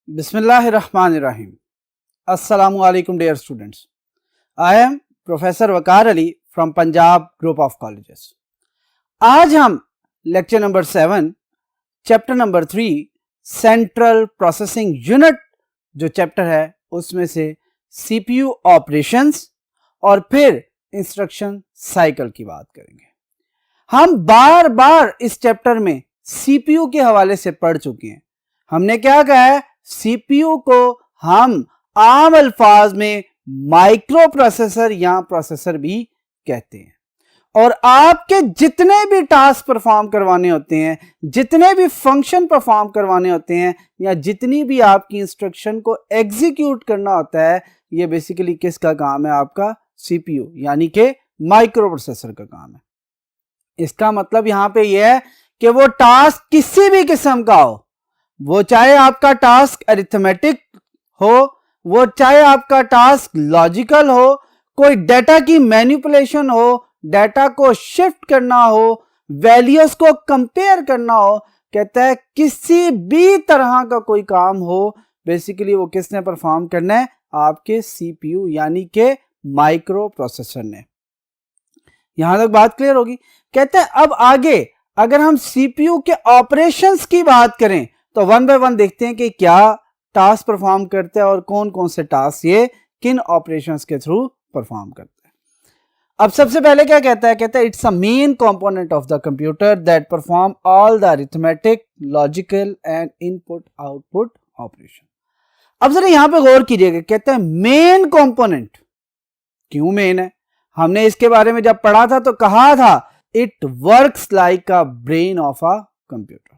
Bismillahirrahmanirrahim. Assalamu alaikum dear students. I am Professor Waqar Ali from Punjab Group of Colleges. आज हम lecture number 7 chapter number 3 central processing unit जो chapter है उसमें से CPU operations और फिर instruction cycle की बात करेंगे। हम बार बार इस चैप्टर में सीपीयू के हवाले से पढ़ चुके हैं। हमने क्या कहा है, सीपीयू को हम आम अल्फाज में माइक्रो प्रोसेसर या प्रोसेसर भी कहते हैं और आपके जितने भी टास्क परफॉर्म करवाने होते हैं, जितने भी फंक्शन परफॉर्म करवाने होते हैं या जितनी भी आपकी इंस्ट्रक्शन को एग्जीक्यूट करना होता है, ये बेसिकली किसका काम है, आपका सीपीयू यानी कि माइक्रो प्रोसेसर का काम है। इसका मतलब यहां पे यह है कि वो टास्क किसी भी किस्म का हो, वो चाहे आपका टास्क अरिथमेटिक हो, वो चाहे आपका टास्क लॉजिकल हो, कोई डाटा की मैनिपुलेशन हो, डाटा को शिफ्ट करना हो, वैल्यूज को कंपेयर करना हो, कहता है किसी भी तरह का कोई काम हो, बेसिकली वो किसने परफॉर्म करना है, आपके सीपीयू यानी के माइक्रो प्रोसेसर ने। यहां तक बात क्लियर होगी। कहते हैं अब आगे अगर हम सीपीयू के ऑपरेशंस की बात करें तो वन बाय वन देखते हैं कि क्या टास्क परफॉर्म करते हैं और कौन कौन से टास्क ये किन ऑपरेशंस के थ्रू परफॉर्म करते हैं। अब सबसे पहले क्या कहता है, कहता है it's a main component of the computer that perform all the arithmetic, logical and input output operation. अब जरा यहां पे गौर कीजिएगा, कहते हैं मेन कंपोनेंट। क्यों मेन है? हमने इसके बारे में जब पढ़ा था तो कहा था it works like a brain of a computer,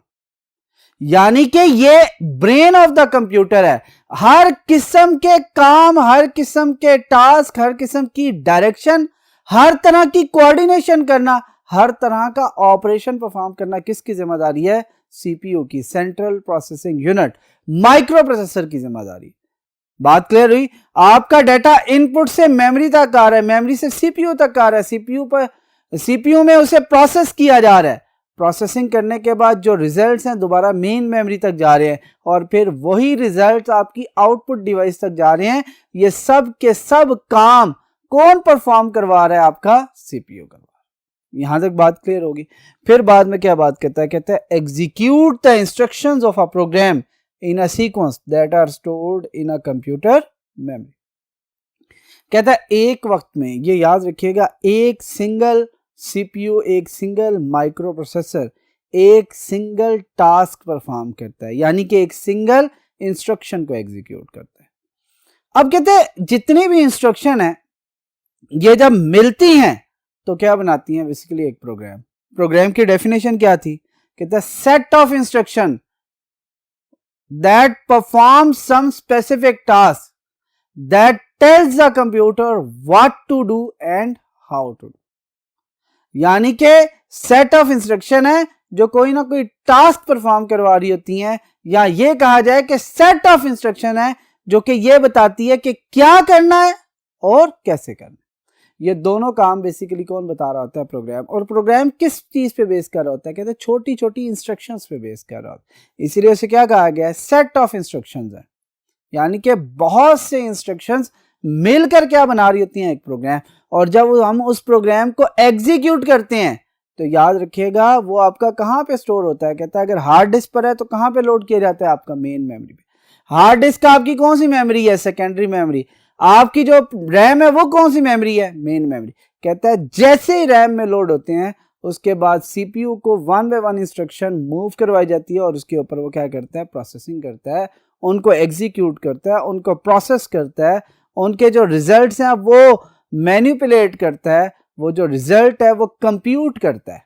यानी कि ये ब्रेन ऑफ द कंप्यूटर है। हर किस्म के काम, हर किस्म के टास्क, हर किस्म की डायरेक्शन, हर तरह की कोऑर्डिनेशन करना, हर तरह का ऑपरेशन परफॉर्म करना किसकी जिम्मेदारी है, सीपीयू की, central processing unit, micro processor की जिम्मेदारी। बात क्लियर हुई? आपका डाटा इनपुट से मेमोरी तक आ रहा है, मेमोरी से सीपीयू तक आ रहा है, सीपीयू में उसे प्रोसेस किया जा रहा है, प्रोसेसिंग करने के बाद जो रिजल्ट्स हैं दोबारा मेन मेमोरी तक जा रहे हैं और फिर वही रिजल्ट्स आपकी आउटपुट डिवाइस तक जा रहे हैं। ये सब के सब काम कौन परफॉर्म करवा रहा है, आपका सीपीयू करवा रहा है। यहां तक बात क्लियर होगी। फिर बाद में क्या बात करता है, कहता है execute the instructions of a program in a sequence that are stored in a computer memory. कहता है एक वक्त में, ये याद रखिएगा, एक सिंगल सीपीयू, एक सिंगल माइक्रो प्रोसेसर एक सिंगल टास्क परफॉर्म करता है, यानी कि एक सिंगल इंस्ट्रक्शन को एग्जीक्यूट करता है। अब कहते हैं जितनी भी इंस्ट्रक्शन है ये जब मिलती हैं तो क्या बनाती हैं, बेसिकली एक प्रोग्राम। प्रोग्राम की डेफिनेशन क्या थी, कहता है set of instruction that perform some specific task that tells the computer what to do and how to do. यानी कि सेट ऑफ इंस्ट्रक्शन है जो कोई ना कोई टास्क परफॉर्म करवा रही होती हैं, या ये कहा जाए कि सेट ऑफ इंस्ट्रक्शन है जो कि ये बताती है कि क्या करना है और कैसे करना है। ये दोनों काम बेसिकली कौन बता रहा होता है, प्रोग्राम। और प्रोग्राम किस चीज पे बेस कर रहा होता है, कहते हैं छोटी छोटी इंस्ट्रक्शंस पे बेस कर रहा होता है, इसीलिए उसे क्या कहा गया है, सेट ऑफ इंस्ट्रक्शंस है। यानी कि बहुत से इंस्ट्रक्शंस मिलकर क्या बना रही होती हैं, एक प्रोग्राम। और जब हम उस प्रोग्राम को एग्जीक्यूट करते हैं तो याद रखिएगा वो आपका कहां पे स्टोर होता है, कहता है अगर हार्ड डिस्क पर है तो कहां पे लोड किया जाता है, आपका मेन मेमोरी पे। हार्ड डिस्क आपकी कौन सी मेमोरी है, सेकेंडरी मेमोरी। आपकी जो रैम है वो कौन सी मेमोरी है, मेन मेमोरी। कहता है जैसे ही रैम में लोड होते हैं उसके बाद सीपीयू को one by one instruction move करवाई जाती है और उसके ऊपर वो क्या करता है, प्रोसेसिंग करता है, उनको एग्जीक्यूट करता है, उनको प्रोसेस करता है, उनके जो रिजल्ट्स हैं वो मैनिपुलेट करता है, वो जो रिजल्ट है वो कंप्यूट करता है।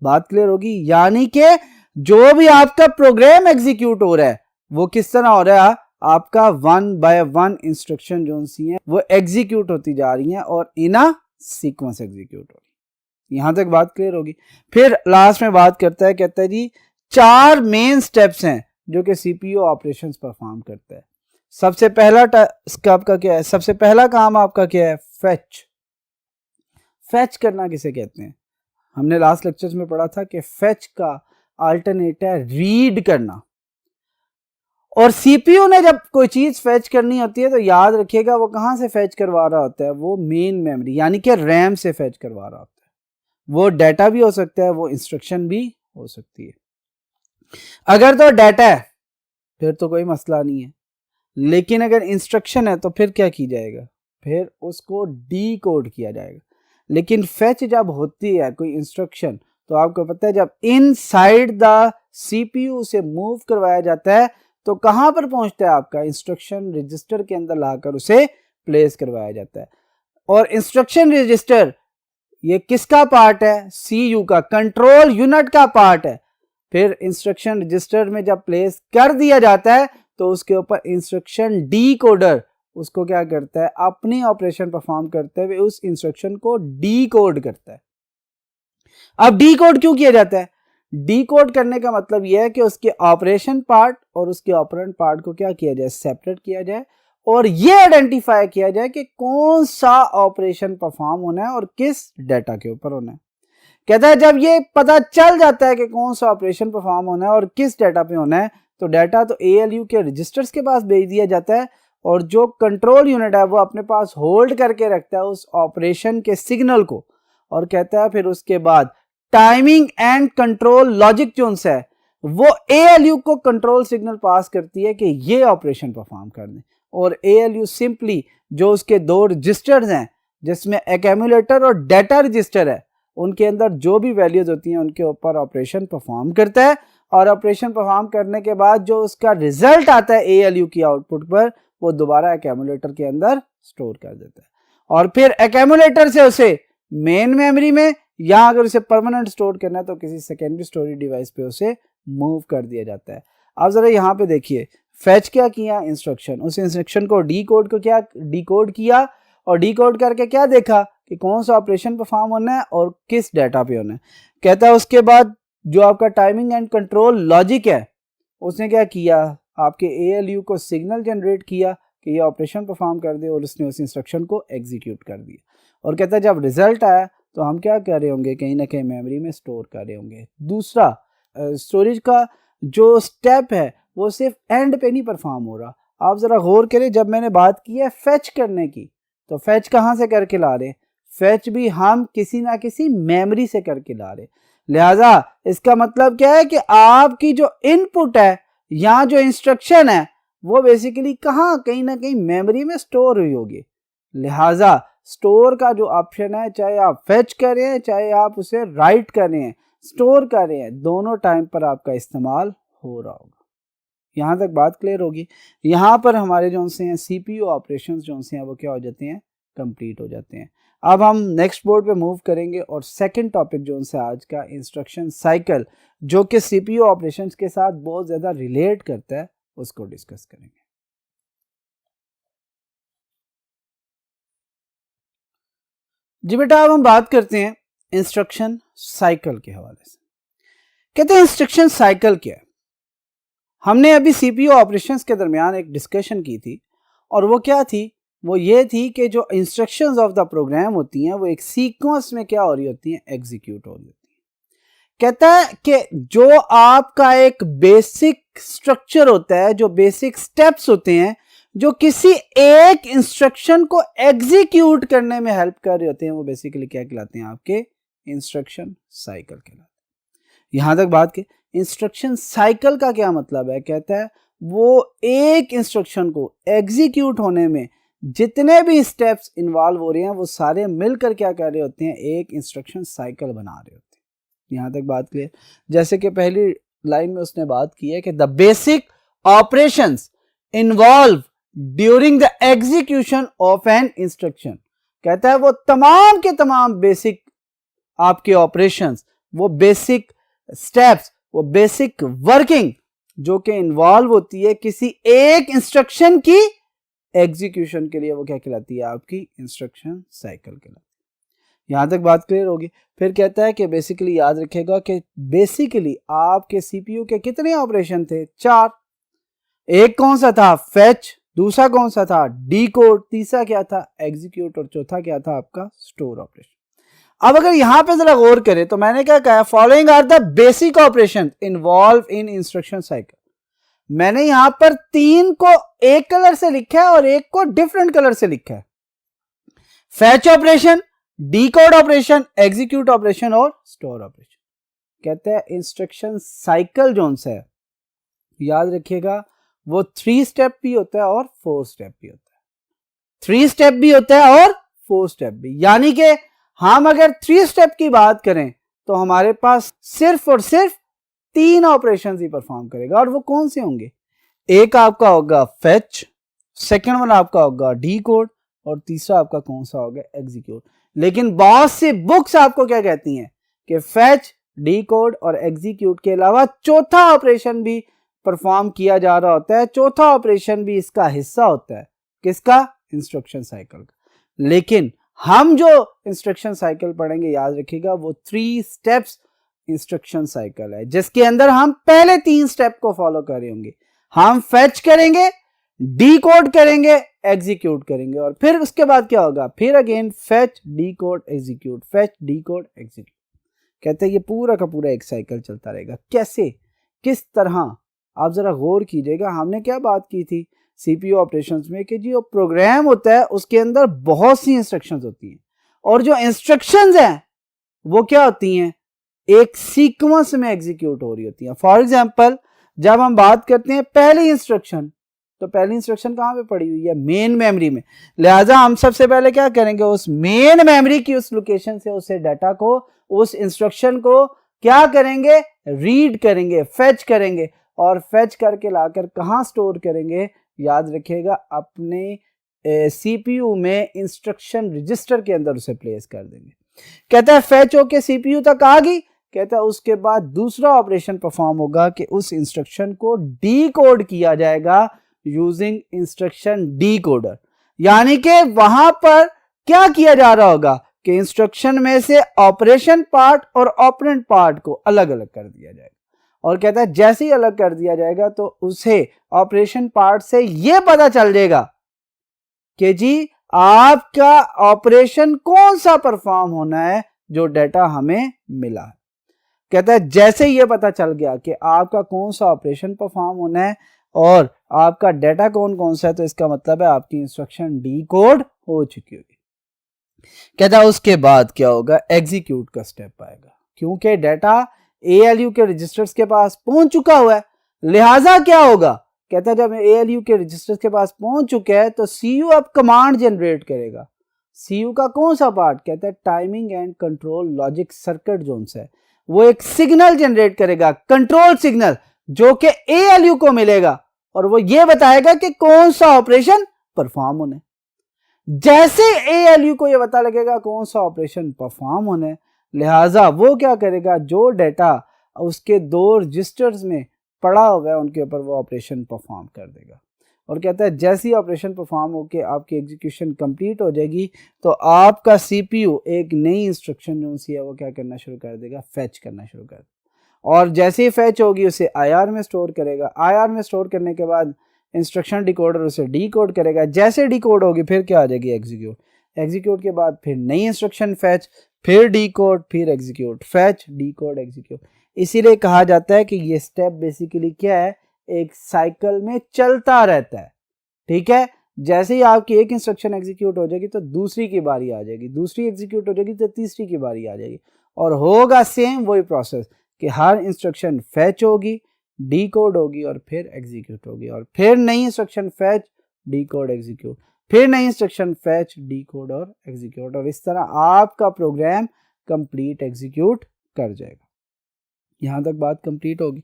बात क्लियर होगी? यानी कि जो भी आपका प्रोग्राम एग्जीक्यूट हो रहा है वो किस तरह हो रहा है, आपका वन बाय वन इंस्ट्रक्शन जो सी है वो एग्जीक्यूट होती जा रही हैं और इन अ सीक्वेंस एग्जीक्यूट हो रही है। यहां तक बात क्लियर होगी। फिर लास्ट में बात करता है, कहता है जी 4 मेन स्टेप्स हैं जो कि सीपीयू ऑपरेशंस परफॉर्म करता है। सबसे पहला टास्क आपका क्या है, सबसे पहला काम आपका क्या है, फेच। फेच करना किसे कहते हैं, हमने लास्ट लेक्चर्स में पढ़ा था कि फेच का अल्टरनेट है रीड करना। और सीपीयू ने जब कोई चीज फेच करनी होती है तो याद रखिएगा वो कहां से फेच करवा रहा होता है, वो मेन मेमोरी यानी कि रैम से फेच करवा रहा होता है। वो डाटा भी हो सकता है, वो इंस्ट्रक्शन भी हो सकती है। अगर तो डाटा है फिर तो कोई मसला नहीं है, लेकिन अगर इंस्ट्रक्शन है तो फिर क्या की जाएगा, फिर उसको डी कोड किया जाएगा। लेकिन फेच जब होती है कोई इंस्ट्रक्शन तो आपको पता है जब इनसाइड द सीपीयू से मूव करवाया जाता है तो कहां पर पहुंचता है, आपका इंस्ट्रक्शन रजिस्टर के अंदर लाकर उसे प्लेस करवाया जाता है। और इंस्ट्रक्शन रजिस्टर ये किसका पार्ट है, सीयू का, कंट्रोल यूनिट का पार्ट है। फिर इंस्ट्रक्शन रजिस्टर में जब प्लेस कर दिया जाता है तो उसके ऊपर इंस्ट्रक्शन डी कोडर उसको क्या करता है, अपनी ऑपरेशन परफॉर्म करते हुए उस इंस्ट्रक्शन को डी कोड करता है। अब डी कोड क्यों किया जाता है, डी कोड करने का मतलब यह है कि उसके ऑपरेशन पार्ट और उसके ऑपरेंड पार्ट को क्या किया जाए, सेपरेट किया जाए और ये आइडेंटिफाई किया जाए कि कौन सा ऑपरेशन परफॉर्म होना है और किस डाटा के ऊपर होना है। कहता है जब ये पता चल जाता है कि कौन सा ऑपरेशन परफॉर्म होना है और किस डाटा पे होना है तो डाटा तो एएलयू के रजिस्टर्स के पास भेज दिया जाता है और जो कंट्रोल यूनिट है वो अपने पास होल्ड करके रखता है उस ऑपरेशन के सिग्नल को और कहता है फिर उसके बाद टाइमिंग एंड कंट्रोल लॉजिक जो है वो एएलयू को कंट्रोल सिग्नल पास करती है कि ये ऑपरेशन परफॉर्म कर दें और एएलयू सिंपली जो उसके दो रजिस्टर्स हैं जिसमें एक्यूमुलेटर और डाटा रजिस्टर है उनके अंदर जो भी वैल्यूज होती हैं उनके ऊपर ऑपरेशन परफॉर्म करता है और ऑपरेशन परफॉर्म करने के बाद जो उसका रिजल्ट आता है एएलयू की आउटपुट पर वो दोबारा एक्यूमुलेटर के अंदर स्टोर कर देता है और फिर एक्यूमुलेटर से उसे मेन मेमोरी में या अगर उसे परमानेंट स्टोर करना है तो किसी सेकेंडरी स्टोरेज डिवाइस पे उसे मूव कर दिया जाता है। अब जरा यहाँ पे देखिए फेच क्या किया, इंस्ट्रक्शन, उस इंस्ट्रक्शन को डी कोड को क्या डी कोड किया और डी कोड करके क्या देखा कि कौन सा ऑपरेशन परफॉर्म होना है और किस डाटा पे होना है। कहता है उसके बाद जो आपका टाइमिंग एंड कंट्रोल लॉजिक है उसने क्या किया, आपके एएलयू को सिग्नल जनरेट किया कि ये ऑपरेशन परफॉर्म कर दे और उसने उस इंस्ट्रक्शन को एग्जीक्यूट कर दिया और कहता है जब रिजल्ट आया तो हम क्या कर रहे होंगे, कहीं ना कहीं मेमोरी में स्टोर कर रहे होंगे। दूसरा स्टोरेज का जो स्टेप है वो सिर्फ एंड पे नहीं परफॉर्म हो रहा। आप ज़रा गौर करें, जब मैंने बात की है फैच करने की तो फैच कहाँ से करके ला रहे हैं, फैच भी हम किसी ना किसी मेमोरी से करके ला रहे हैं। लिहाजा इसका मतलब क्या है कि आपकी जो इनपुट है या जो इंस्ट्रक्शन है वो बेसिकली कहाँ, कहीं ना कहीं मेमोरी में स्टोर हुई होगी। लिहाजा स्टोर का जो ऑप्शन है, चाहे आप फेच कर रहे हैं चाहे आप उसे राइट कर रहे हैं, स्टोर कर रहे हैं, दोनों टाइम पर आपका इस्तेमाल हो रहा होगा। यहाँ तक बात क्लियर होगी। यहाँ पर हमारे जो से हैं सीपीयू ऑपरेशंस जो से हैं वो क्या हो जाते हैं, कंप्लीट हो जाते हैं। अब हम नेक्स्ट बोर्ड पे मूव करेंगे और सेकंड टॉपिक जो से आज का इंस्ट्रक्शन साइकिल जो कि सीपीयू ऑपरेशंस के साथ बहुत ज़्यादा रिलेट करता है उसको डिस्कस करेंगे। जी बेटा अब हम बात करते हैं इंस्ट्रक्शन साइकिल के हवाले से। कहते हैं इंस्ट्रक्शन साइकिल क्या है। हमने अभी सीपीयू ऑपरेशंस के दरमियान एक डिस्कशन की थी और वो क्या थी, वो ये थी कि जो इंस्ट्रक्शंस ऑफ द प्रोग्राम होती हैं वो एक सीक्वेंस में क्या हो रही होती हैं, एग्जीक्यूट हो रही होती हैं। कहता है कि जो आपका एक बेसिक स्ट्रक्चर होता है, जो बेसिक स्टेप्स होते हैं जो किसी एक इंस्ट्रक्शन को एग्जीक्यूट करने में हेल्प कर रहे होते हैं वो बेसिकली क्या कहलाते हैं, आपके इंस्ट्रक्शन साइकिल कहलाते हैं। यहां तक बात की इंस्ट्रक्शन साइकिल का क्या मतलब है, कहता है वो एक इंस्ट्रक्शन को एग्जीक्यूट होने में जितने भी स्टेप्स इन्वॉल्व हो रहे हैं वो सारे मिलकर क्या कर रहे होते हैं, एक इंस्ट्रक्शन साइकिल बना रहे होते हैं। यहां तक बात क्लियर। जैसे कि पहली लाइन में उसने बात की है कि the basic operations involve during the execution of an instruction. कहता है वो तमाम के तमाम बेसिक आपके ऑपरेशंस, वो बेसिक स्टेप्स, वो बेसिक वर्किंग जो कि इन्वॉल्व होती है किसी एक इंस्ट्रक्शन की एग्जीक्यूशन के लिए वो क्या कहलाती है, आपकी इंस्ट्रक्शन साइकिल कहलाती है। यहां तक बात क्लियर होगी। फिर कहता है कि बेसिकली याद रखेगा कि बेसिकली आपके सीपीयू के कितने ऑपरेशन थे, 4। एक कौन सा था, फेच, दूसरा कौन सा था, डी कोड, तीसरा क्या था, एग्जीक्यूट और चौथा क्या था आपका स्टोर ऑपरेशन। अब अगर यहां पे जरा गौर करें तो मैंने क्या कहा, following are the basic operation involve in instruction cycle. मैंने यहां पर 3 को एक कलर से लिखा है और एक को डिफरेंट कलर से लिखा है। Fetch operation, decode operation, execute operation और स्टोर ऑपरेशन। कहते हैं इंस्ट्रक्शन साइकिल जो है, याद रखिएगा, वो 3 स्टेप भी होता है और 4 स्टेप भी होता है। 3 स्टेप भी होता है और 4 स्टेप भी। यानी कि हम अगर 3 स्टेप की बात करें तो हमारे पास सिर्फ और सिर्फ 3 ऑपरेशन ही परफॉर्म करेगा। और वो कौन से होंगे? एक आपका होगा फेच, सेकंड वन आपका होगा डीकोड और तीसरा आपका कौन सा होगा? एग्जीक्यूट। लेकिन बहुत सी बुक्स आपको क्या कहती हैं कि फेच, डीकोड और एग्जीक्यूट के अलावा चौथा ऑपरेशन भी परफॉर्म किया जा रहा होता है। चौथा ऑपरेशन भी इसका हिस्सा होता है। किसका? इंस्ट्रक्शन साइकिल का। लेकिन हम जो इंस्ट्रक्शन साइकिल पढ़ेंगे, याद रखिएगा, वो 3 स्टेप्स इंस्ट्रक्शन साइकिल है, जिसके अंदर हम पहले 3 स्टेप को फॉलो कर रहे होंगे। हम फेच करेंगे, डीकोड करेंगे, एग्जीक्यूट करेंगे और फिर उसके बाद क्या होगा? फिर again fetch, decode, execute, fetch, decode, execute. कहते हैं ये पूरा का पूरा एक साइकिल चलता रहेगा। कैसे, किस तरह? आप जरा गौर कीजिएगा। हमने क्या बात की थी सीपीयू ऑपरेशंस में कि जो प्रोग्राम होता है उसके अंदर बहुत सी इंस्ट्रक्शंस होती हैं और जो इंस्ट्रक्शंस हैं वो क्या होती हैं? एक सीक्वेंस में एग्जीक्यूट हो रही होती हैं। फॉर एग्जांपल, जब हम बात करते हैं पहली इंस्ट्रक्शन, तो पहली इंस्ट्रक्शन कहाँ पे पड़ी हुई है? मेन मेमोरी में। लिहाजा हम सबसे पहले क्या करेंगे? उस मेन मेमोरी की उस लोकेशन से उसे डाटा को, उस इंस्ट्रक्शन को क्या करेंगे? रीड करेंगे, फेच करेंगे और फेच करके लाकर कहाँ स्टोर करेंगे? याद रखिएगा, अपने सीपीयू में इंस्ट्रक्शन रजिस्टर के अंदर उसे प्लेस कर देंगे। कहता है फेच होके सीपीयू तक आ गई। कहता है उसके बाद दूसरा ऑपरेशन परफॉर्म होगा कि उस इंस्ट्रक्शन को डीकोड किया जाएगा यूजिंग इंस्ट्रक्शन डीकोडर। यानी कि वहां पर क्या किया जा रहा होगा कि इंस्ट्रक्शन में से ऑपरेशन पार्ट और ऑपरेंड पार्ट को अलग अलग कर दिया जाएगा। और कहता है जैसे ही अलग कर दिया जाएगा तो उसे ऑपरेशन पार्ट से यह पता चल जाएगा कि जी आपका ऑपरेशन कौन सा परफॉर्म होना है जो डाटा हमें मिला है। कहता है जैसे ही यह पता चल गया कि आपका कौन सा ऑपरेशन परफॉर्म होना है और आपका डाटा कौन कौन सा है, तो इसका मतलब है आपकी इंस्ट्रक्शन डीकोड हो चुकी होगी। कहता है उसके बाद क्या होगा? एग्जीक्यूट का स्टेप आएगा, क्योंकि डाटा ALU के रजिस्टर्स के पास पहुंच चुका हुआ है। लिहाजा क्या होगा? कहता है जब ALU के रजिस्टर्स के पास पहुंच चुका है तो CU अब कमांड जनरेट करेगा। CU का कौन सा पार्ट? कहता है timing and control logic circuit zone है। वो एक सिग्नल जनरेट करेगा, कंट्रोल सिग्नल, जो कि ALU को मिलेगा और वो ये बताएगा कि कौन सा ऑपरेशन परफॉर्म होने। जैसे ALU को ये पता लगेगा कौन सा ऑपरेशन परफॉर्म होने, लिहाजा वो क्या करेगा? जो डाटा उसके 2 रजिस्टर्स में पड़ा हुआ है उनके ऊपर वो ऑपरेशन परफॉर्म कर देगा। और कहता है जैसे ही ऑपरेशन परफॉर्म होकर आपकी एग्जीक्यूशन कंप्लीट हो जाएगी तो आपका सीपीयू एक नई इंस्ट्रक्शन जो सी है वो क्या करना शुरू कर देगा? फेच करना शुरू कर देगा। और जैसे ही फेच होगी उसे IR में स्टोर करेगा। IR में स्टोर करने के बाद इंस्ट्रक्शन डिकोडर उसे डीकोड करेगा। जैसे डीकोड होगी फिर क्या आ जाएगी? एग्जीक्यूट। एग्जीक्यूट के बाद फिर नई इंस्ट्रक्शन फेच, फिर डीकोड, फिर एग्जीक्यूट, फेच, डीकोड, एग्जीक्यूट। इसीलिए कहा जाता है कि ये स्टेप बेसिकली क्या है? एक साइकिल में चलता रहता है। ठीक है, जैसे ही आपकी एक इंस्ट्रक्शन एग्जीक्यूट हो जाएगी तो दूसरी की बारी आ जाएगी, दूसरी एग्जीक्यूट हो जाएगी तो तीसरी की बारी आ जाएगी और होगा सेम वही प्रोसेस कि हर इंस्ट्रक्शन फेच होगी, डीकोड होगी और फिर एग्जीक्यूट होगी और फिर नई इंस्ट्रक्शन फेच, डीकोड, एग्जीक्यूट, फिर नई इंस्ट्रक्शन फेच, डीकोड और एग्जीक्यूट, और इस तरह आपका प्रोग्राम कंप्लीट एग्जीक्यूट कर जाएगा। यहां तक बात कंप्लीट होगी।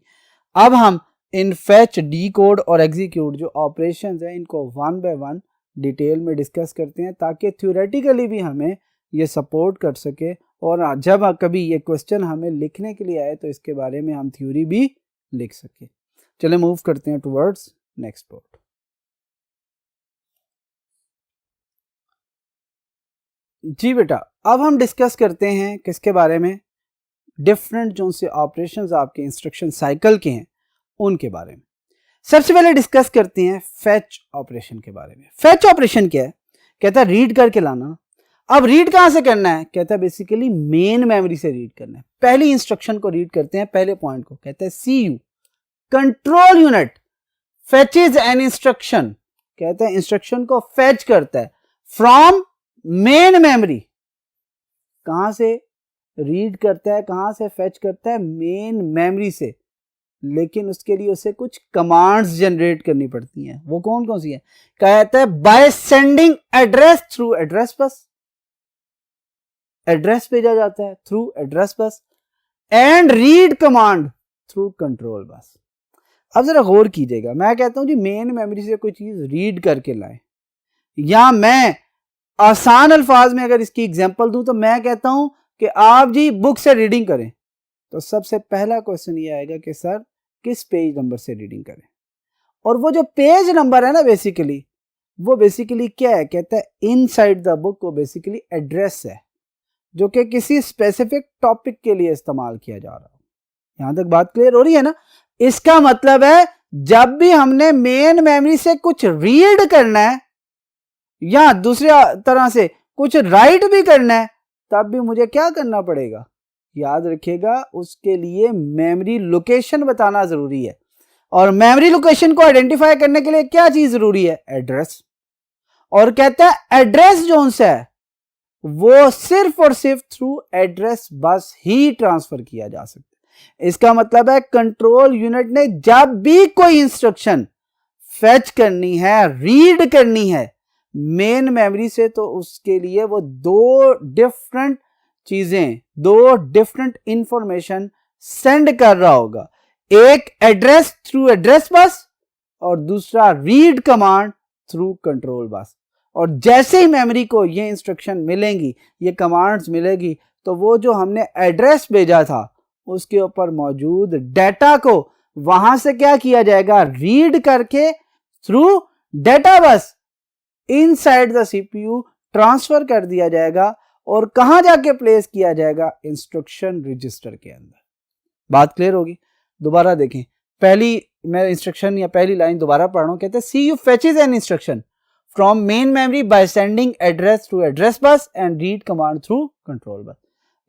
अब हम इन फेच, डीकोड और एग्जीक्यूट जो ऑपरेशंस हैं इनको 1 बाय 1 डिटेल में डिस्कस करते हैं ताकि थ्योरेटिकली भी हमें ये सपोर्ट कर सके और जब कभी ये क्वेश्चन हमें लिखने के लिए आए तो इसके बारे में हम थ्योरी भी लिख सके। चले मूव करते हैं टुवर्ड्स नेक्स्ट पार्ट। जी बेटा, अब हम डिस्कस करते हैं किसके बारे में? डिफरेंट जो से ऑपरेशंस आपके इंस्ट्रक्शन साइकिल के हैं उनके बारे में। सबसे पहले डिस्कस करते हैं फेच ऑपरेशन के बारे में। फेच ऑपरेशन क्या है? कहता है रीड करके लाना। अब रीड कहां से करना है? कहता है बेसिकली मेन मेमोरी से रीड करना है। पहली इंस्ट्रक्शन को रीड करते हैं, पहले पॉइंट को, कहता है CU control unit. Fetches an instruction, कहते हैं इंस्ट्रक्शन को फेच करता है फ्रॉम मेन मेमोरी, कहां से रीड करता है, कहां से फेच करता है, मेन मेमोरी से, लेकिन उसके लिए उसे कुछ कमांड्स जनरेट करनी पड़ती हैं। वो कौन कौन सी है? कहता है bye sending address through address बस, एड्रेस भेजा जाता है through address bus, and read command through control बस। अब जरा गौर कीजिएगा, मैं कहता हूं जी मेन मेमोरी से कोई चीज रीड करके लाए, या मैं आसान अल्फाज में अगर इसकी एग्जांपल दूं तो मैं कहता हूं कि आप जी बुक से रीडिंग करें, तो सबसे पहला क्वेश्चन ये आएगा कि सर किस पेज नंबर से रीडिंग करें। और वो जो पेज नंबर है ना बेसिकली, वो बेसिकली क्या है? कहता है इनसाइड द बुक को बेसिकली एड्रेस है जो कि किसी स्पेसिफिक टॉपिक के लिए इस्तेमाल किया जा रहा है। यहां तक बात क्लियर हो रही है ना? इसका मतलब है जब भी हमने मेन मेमोरी से कुछ रीड करना है या दूसरी तरह से कुछ राइट भी करना है, तब भी मुझे क्या करना पड़ेगा? याद रखिएगा, उसके लिए मेमोरी लोकेशन बताना जरूरी है। और मेमोरी लोकेशन को आइडेंटिफाई करने के लिए क्या चीज जरूरी है? एड्रेस। और कहता है एड्रेस जोन से है वो सिर्फ और सिर्फ थ्रू एड्रेस बस ही ट्रांसफर किया जा सकता है। इसका मतलब है कंट्रोल यूनिट ने जब भी कोई इंस्ट्रक्शन फेच करनी है, रीड करनी है मेन मेमोरी से, तो उसके लिए वो दो डिफरेंट चीजें, दो डिफरेंट इंफॉर्मेशन सेंड कर रहा होगा। एक एड्रेस थ्रू एड्रेस बस और दूसरा रीड कमांड थ्रू कंट्रोल बस। और जैसे ही मेमोरी को ये इंस्ट्रक्शन मिलेंगी, ये कमांड्स मिलेगी, तो वो जो हमने एड्रेस भेजा था उसके ऊपर मौजूद डाटा को वहां से क्या किया जाएगा? रीड करके थ्रू डाटा बस इनसाइड द सीपीयू ट्रांसफर कर दिया जाएगा। और कहां जाके प्लेस किया जाएगा? इंस्ट्रक्शन रजिस्टर के अंदर। बात क्लियर होगी? दोबारा देखें, पहली मैं इंस्ट्रक्शन या पहली लाइन दोबारा पढ़ रहा हूं। कहते हैं C U fetches an instruction from main memory by sending address through address bus and read command through control bus.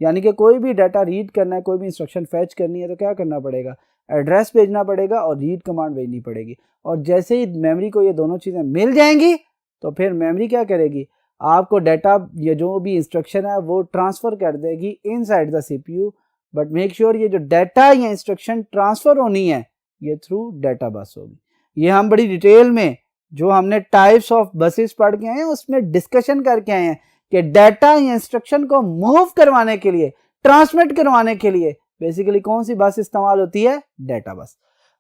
यानी कि कोई भी डाटा रीड करना है, कोई भी इंस्ट्रक्शन फेच करनी है, तो क्या करना पड़ेगा? एड्रेस भेजना पड़ेगा और रीड कमांड भेजनी पड़ेगी। और जैसे ही मेमोरी को ये दोनों चीजें मिल जाएंगी, तो फिर मेमोरी क्या करेगी? आपको डाटा, ये जो भी इंस्ट्रक्शन है वो ट्रांसफर कर देगी inside the CPU. But make sure ये जो डाटा या इंस्ट्रक्शन ट्रांसफर होनी है ये थ्रू डाटा बस होगी। ये हम बड़ी डिटेल में जो हमने टाइप्स ऑफ बसेस पढ़ के आए हैं उसमें डिस्कशन करके आए हैं कि डाटा या इंस्ट्रक्शन को मूव करवाने के लिए, ट्रांसमिट करवाने के लिए बेसिकली कौन सी बस इस्तेमाल होती है? डाटा बस।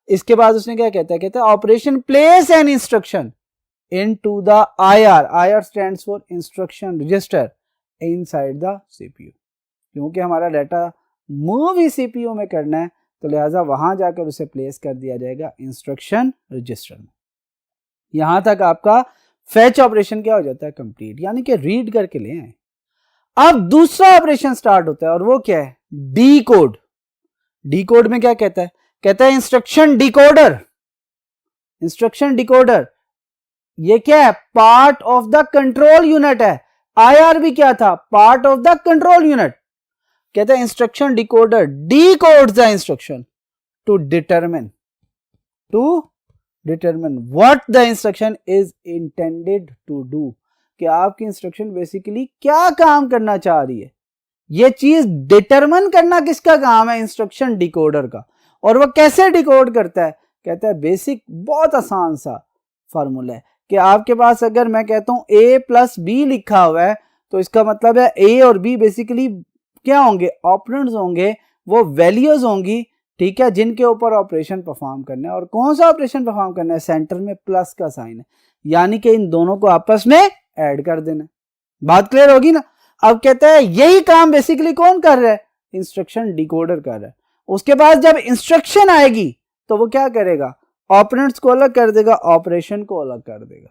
इसके बाद उसने क्या कहता है? कहता है operation place an instruction into the IR stands for instruction register inside the CPU। क्योंकि हमारा डाटा मूव ही CPU में करना है, तो लिहाजा वहां जाकर उसे प्लेस कर दिया जाएगा इंस्ट्रक्शन रजिस्टर में। यहां तक आपका फेच ऑपरेशन क्या हो जाता है? कंप्लीट, यानी कि रीड करके ले आए। अब दूसरा ऑपरेशन स्टार्ट होता है और वो क्या है? D code. डी कोड में क्या कहता है? कहता है इंस्ट्रक्शन डिकोडर। इंस्ट्रक्शन डिकोडर ये क्या है? Part of the control unit है। आईआर भी क्या था? Part of the control unit. कहते हैं instruction decoder decodes the instruction to determine what the instruction is intended to do, कि आपकी इंस्ट्रक्शन बेसिकली क्या काम करना चाह रही है। ये चीज डिटरमिन करना किसका काम है? इंस्ट्रक्शन डिकोडर का। और वो कैसे डिकोड करता है? कहता है बेसिक, बहुत आसान सा फार्मूला है कि आपके पास अगर मैं कहता हूं a प्लस बी लिखा हुआ है, तो इसका मतलब है a और b बेसिकली क्या होंगे? ऑपरेंड्स होंगे, वो वैल्यूज होंगी, ठीक है, जिनके ऊपर ऑपरेशन परफॉर्म करना है। और कौन सा ऑपरेशन परफॉर्म करना है? सेंटर में प्लस का साइन है, यानी कि इन दोनों को आपस में ऐड कर देना। बात क्लियर होगी ना? अब कहता है यही काम बेसिकली कौन कर रहा है? इंस्ट्रक्शन डिकोडर कर रहा है। उसके बाद जब इंस्ट्रक्शन आएगी तो वो क्या करेगा? ऑपरेंड्स को अलग कर देगा, ऑपरेशन को अलग कर देगा,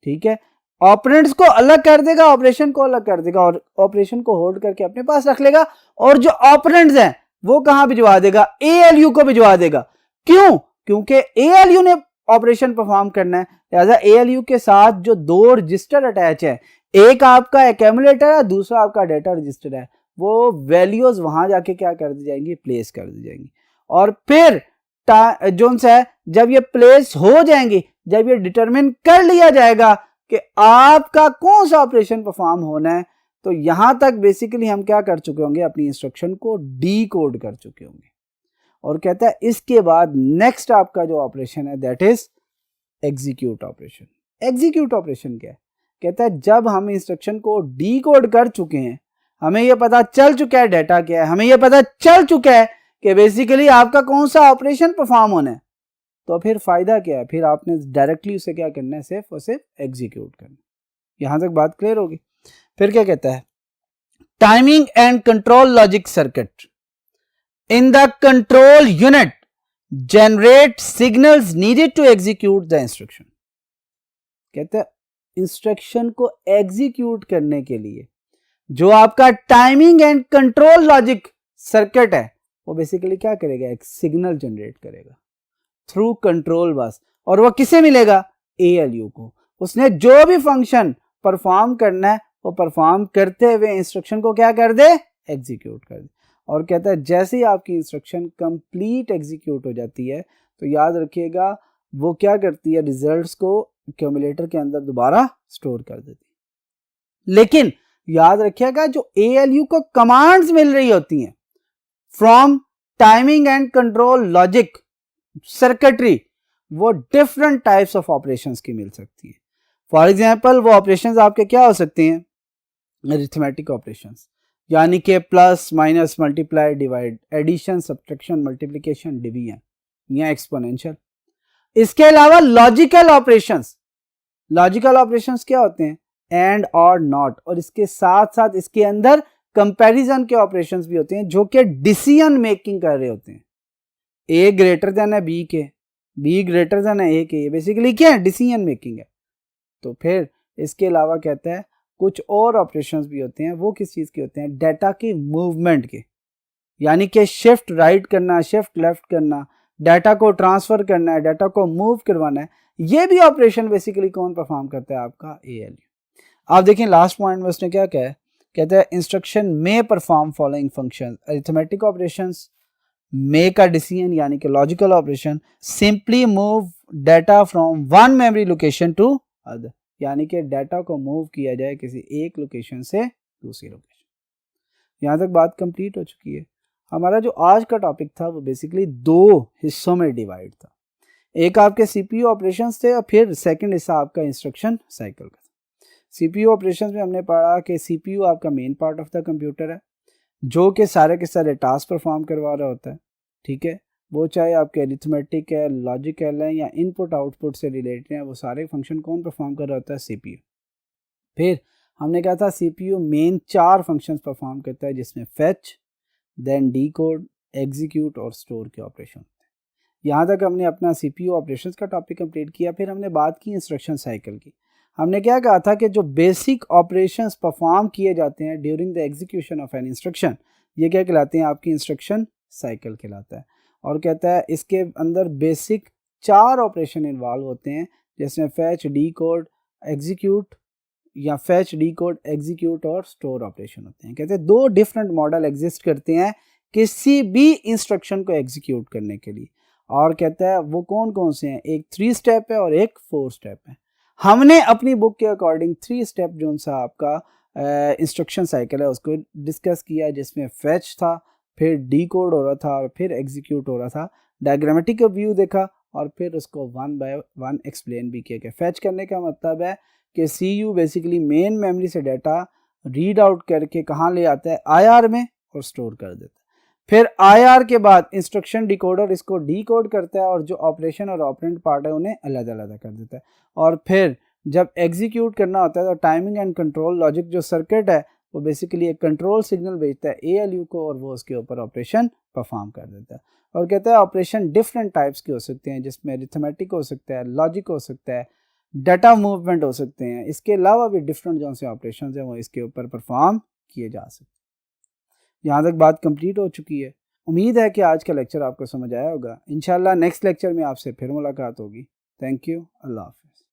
ठीक है। ऑपरेंड्स को अलग कर देगा, ऑपरेशन को अलग कर देगा, और ऑपरेशन को होल्ड करके अपने पास रख लेगा। और जो ऑपरेंड्स हैं वो कहां भिजवा देगा? एएलयू को भिजवा देगा। क्यों? क्योंकि एएलयू ने ऑपरेशन परफॉर्म करना है, लिहाजा एएलयू के साथ जो दो रजिस्टर अटैच है, एक आपका एक्यूमुलेटर है, दूसरा आपका डेटा रजिस्टर है, वो वैल्यूज वहां जाके क्या कर दी जाएंगी? प्लेस कर दी जाएंगी। और फिर जो सा है जब ये प्लेस हो जाएंगी, जब ये डिटरमिन कर लिया जाएगा कि आपका कौन सा ऑपरेशन परफॉर्म होना है, तो यहां तक बेसिकली हम क्या कर चुके होंगे, अपनी इंस्ट्रक्शन को डी कोड कर चुके होंगे। और कहता है इसके बाद नेक्स्ट आपका जो ऑपरेशन है that is execute operation. Execute operation क्या है, कहता है जब हम इंस्ट्रक्शन को डी कोड कर चुके हैं, हमें यह पता चल चुका है डाटा क्या है, हमें यह पता चल चुका है कि बेसिकली आपका कौन सा ऑपरेशन परफॉर्म होना है, तो फिर फायदा क्या है, फिर आपने डायरेक्टली उसे क्या करना है, सिर्फ और सिर्फ एग्जीक्यूट करना। यहां तक बात क्लियर होगी। फिर क्या कहता है, timing and control logic circuit in the control unit generate signals needed to execute the instruction. कहते हैं इंस्ट्रक्शन को एग्जीक्यूट करने के लिए जो आपका timing and control logic circuit है वो बेसिकली क्या करेगा, एक सिग्नल जनरेट करेगा थ्रू कंट्रोल बस, और वो किसे मिलेगा, ALU को। उसने जो भी फंक्शन परफॉर्म करना है वो परफॉर्म करते हुए इंस्ट्रक्शन को क्या कर दे, एग्जीक्यूट कर दे। और कहता है जैसे ही आपकी इंस्ट्रक्शन कंप्लीट एग्जीक्यूट हो जाती है तो याद रखिएगा वो क्या करती है, रिजल्ट्स को एक्यूमुलेटर के अंदर दोबारा स्टोर कर देती है। लेकिन याद रखिएगा जो ALU को कमांड्स मिल रही होती हैं from timing and control logic circuitry, वो डिफरेंट टाइप्स ऑफ ऑपरेशंस की मिल सकती है। फॉर एग्जांपल वो ऑपरेशंस आपके क्या हो सकते हैं, अरिथमेटिक ऑपरेशंस, यानी कि plus minus multiply divide, addition subtraction multiplication division या एक्सपोनेंशियल। इसके अलावा लॉजिकल ऑपरेशंस, लॉजिकल ऑपरेशंस क्या होते हैं, एंड और नॉट, और इसके साथ साथ इसके अंदर कंपैरिजन के ऑपरेशंस भी होते हैं जो कि डिसीजन मेकिंग कर रहे होते हैं। A ग्रेटर देन है B के, B ग्रेटर देन है A के, ये बेसिकली क्या है, डिसीजन मेकिंग है। तो फिर इसके अलावा कहता है कुछ और ऑपरेशंस भी होते हैं, वो किस चीज़ के होते हैं, डाटा की मूवमेंट के, यानी कि शिफ्ट राइट करना, शिफ्ट लेफ्ट करना, डाटा को ट्रांसफर करना है, डाटा को मूव करवाना है, ये भी ऑपरेशन बेसिकली कौन परफॉर्म करता है, आपका ALU। आप देखें लास्ट पॉइंट में उसने क्या कहा है, कहता है इंस्ट्रक्शन में perform following function, arithmetic operations, make a decision यानी कि logical operation, simply move data from one memory location to other, यानी कि डाटा को मूव किया जाए किसी एक लोकेशन से दूसरी लोकेशन। यहाँ तक बात कंप्लीट हो चुकी है। हमारा जो आज का टॉपिक था वो बेसिकली दो हिस्सों में डिवाइड था, एक आपके CPU ऑपरेशंस थे और फिर सेकंड हिस्सा आपका इंस्ट्रक्शन साइकिल का था। CPU ऑपरेशंस में हमने पढ़ा कि CPU आपका main part of the computer है जो कि सारे के सारे टास्क परफॉर्म करवा रहा होता है, ठीक है, वो चाहे आपके अरिथमेटिक है, लॉजिकल है या इनपुट आउटपुट से रिलेटेड है, वो सारे फंक्शन कौन परफॉर्म कर रहा होता है, CPU। फिर हमने कहा था CPU मेन 4 फंक्शंस परफॉर्म करता है जिसमें फेच, देन डीकोड, एग्जीक्यूट और स्टोर के ऑपरेशन होते हैं। यहाँ तक हमने अपना CPU ऑपरेशंस का टॉपिक कंप्लीट किया। फिर हमने बात की इंस्ट्रक्शन साइकिल की। हमने क्या कहा था कि जो बेसिक ऑपरेशंस परफॉर्म किए जाते हैं during the execution of an instruction, ये क्या कहलाते हैं, आपकी इंस्ट्रक्शन साइकिल कहलाता है। और कहता है इसके अंदर बेसिक 4 ऑपरेशन इन्वॉल्व होते हैं जिसमें फैच, डीकोड, एग्जीक्यूट या फैच, डीकोड, एग्जीक्यूट और स्टोर ऑपरेशन होते हैं। कहते हैं 2 डिफरेंट मॉडल एग्जिस्ट करते हैं किसी भी इंस्ट्रक्शन को एग्जीक्यूट करने के लिए, और कहता है वो कौन कौन से हैं, एक 3 स्टेप है और एक 4 स्टेप है। हमने अपनी बुक के अकॉर्डिंग 3 स्टेप जो सा आपका इंस्ट्रक्शन साइकिल है उसको डिस्कस किया, जिसमें फैच था, फिर डीकोड हो रहा था और फिर एग्जीक्यूट हो रहा था। डायग्रामेटिक व्यू देखा और फिर उसको 1 बाय 1 एक्सप्लेन भी किया गया। फैच करने का मतलब है कि CU बेसिकली मेन मेमोरी से डाटा रीड आउट करके कहाँ ले आता है, IR में, और स्टोर कर देता है। फिर IR के बाद इंस्ट्रक्शन डिकोडर इसको डीकोड करता है और जो ऑपरेशन और ऑपरेंड पार्ट है उन्हें अलग अलग कर देता है। और फिर जब एग्जीक्यूट करना होता है तो टाइमिंग एंड कंट्रोल लॉजिक जो सर्किट है वो बेसिकली एक कंट्रोल सिग्नल भेजता है ALU को और वो उसके ऊपर ऑपरेशन परफॉर्म कर देता है। और कहता है ऑपरेशन डिफरेंट टाइप्स के हो सकते हैं जिसमें अरिथमेटिक हो सकता है, लॉजिक हो सकता है, डाटा मूवमेंट हो सकते हैं। इसके अलावा भी डिफरेंट जो से ऑपरेशन हैं वो इसके ऊपर परफॉर्म किए जा सकते हैं। यहाँ तक बात कंप्लीट हो चुकी है। उम्मीद है कि आज का लेक्चर आपको समझ आया होगा। इंशाल्लाह नेक्स्ट लेक्चर में आपसे फिर मुलाकात होगी। Thank you. अल्लाह हाफ़िज़।